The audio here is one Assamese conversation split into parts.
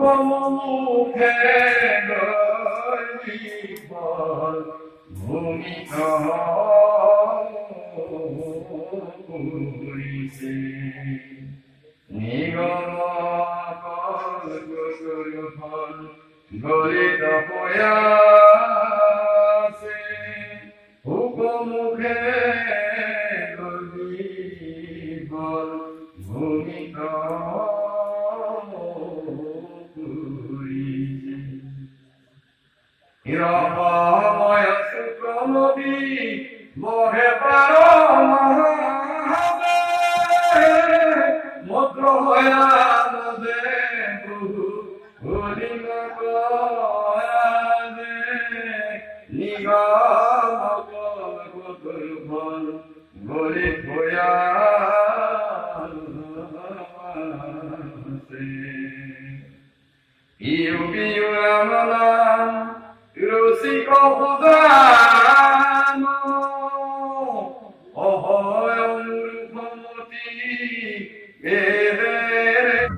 মুখে দৈবল ভূমিত কৰিছে নিগম কল্পতৰুফল গলিত পয়াছে মুখে দৈবল ভূমিত হিরণময় শুক্রমতি মোহে পার মন্ত্র হয়া নদে হরিণ কয়াদে নিগম কল্পতরুফল গলিত পয়াছে ইউ বিউ রামনাম রসিক উদান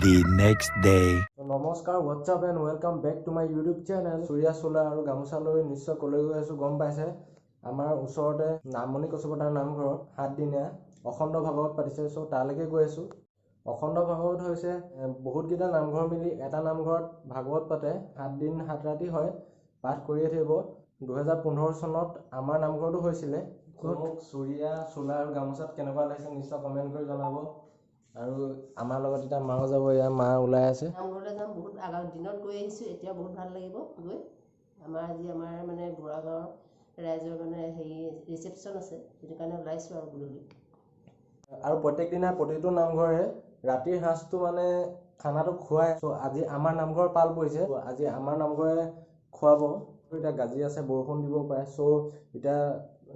The next day. নমস্কাৰ, what's up and welcome back to my YouTube channel. চুৰিয়া চোলা আৰু গামোচা লৈ নিশ্চয় কলৈ গৈ আছোঁ গম পাইছে। আমাৰ ওচৰতে নামনি কচুপথাৰ নামঘৰত 7 দিনীয়া অখণ্ড ভাগৱত পাতিছে, চ' তালৈকে গৈ আছোঁ। অখণ্ড ভাগৱত হৈছে বহুতকেইটা নামঘৰ মিলি এটা নামঘৰত ভাগৱত পাতে, 7 দিন 7 ৰাতি হয়, পাঠ কৰিয়ে থাকিব। 2015 চনত আমাৰ নামঘৰতো হৈছিলে। মোক চুৰিয়া চোলা আৰু গামোচাত কেনেকুৱা লাগিছে নিশ্চয় কমেণ্ট কৰি জনাব। আৰু আমাৰ লগত এতিয়া মাও যাব, এয়া মা ওলাই আছে। নামঘৰলৈ যাম, বহুত আগৰ দিনত গৈ আহিছোঁ, এতিয়া বহুত ভাল লাগিব গৈ। আমাৰ মানে বুঢ়া গাঁৱৰ ৰাইজৰ মানে ৰিচেপশ্যন আছে, সেইটো কাৰণে ওলাইছোঁ আৰু গধূলি। আৰু প্ৰত্যেক দিনা প্ৰতিটো নামঘৰে ৰাতিৰ সাঁজটো মানে খানাটো খুৱাই। চ' আজি আমাৰ নামঘৰ পাল পৰিছে, আজি আমাৰ নামঘৰে খুৱাব। এতিয়া গাজি আছে, বৰষুণ দিব পাৰে, চ' এতিয়া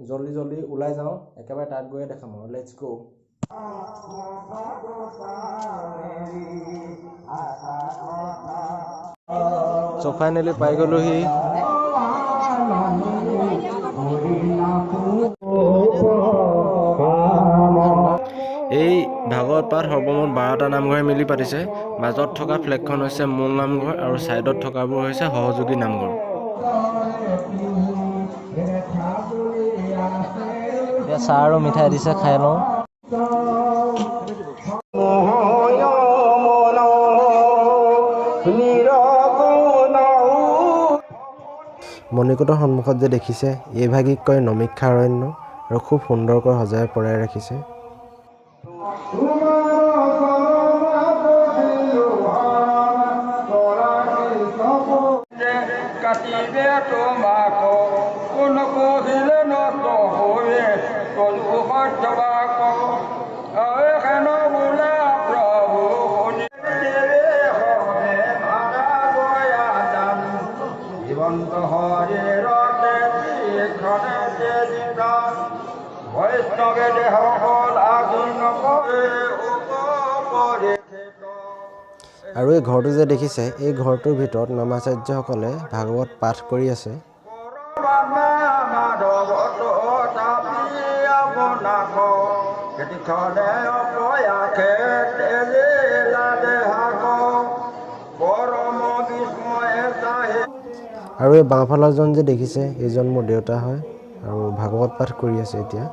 জল্দি ওলাই যাওঁ, একেবাৰে তাত গৈয়ে দেখাম আৰু। Let's go. চ' ফাইনেলি পাই গ'লোহি। এই ভাগৱত পাঠ সৰ্বমুঠ 12টা নামঘৰে মিলি পাতিছে। মাজত থকা ফ্লেগখন হৈছে মূল নামঘৰ আৰু ছাইডত থকাবোৰ হৈছে সহযোগী নামঘৰ। এতিয়া চাহ আৰু মিঠাই দিছে, খাই লওঁ। মণিকূটৰ সন্মুখত যে দেখিছে, এইভাগিক কয় নমীক্ষাৰণ্য, আৰু খুব সুন্দৰকৈ সজাই পৰাই ৰাখিছে। কাটিবে তোমাক কোন কহিলে নত হয়ে তলু সত্যবাক এখান বোলা প্ৰভু শুনি হৰে ভাগা গয়া দান জীৱন্ত হৰে ৰতে তীক্ষণে জিতান বৈষ্ণৱে দেহ হল আগুন নকৰে উপৰে। আৰু এই ঘৰটো যে দেখিছে, এই ঘৰটোৰ ভিতৰত নামাচাৰ্যসকলে ভাগৱত পাঠ কৰি আছে। আৰু এই বাওঁফালৰজন যে দেখিছে, এইজন মোৰ দেউতা হয় আৰু ভাগৱত পাঠ কৰি আছে এতিয়া।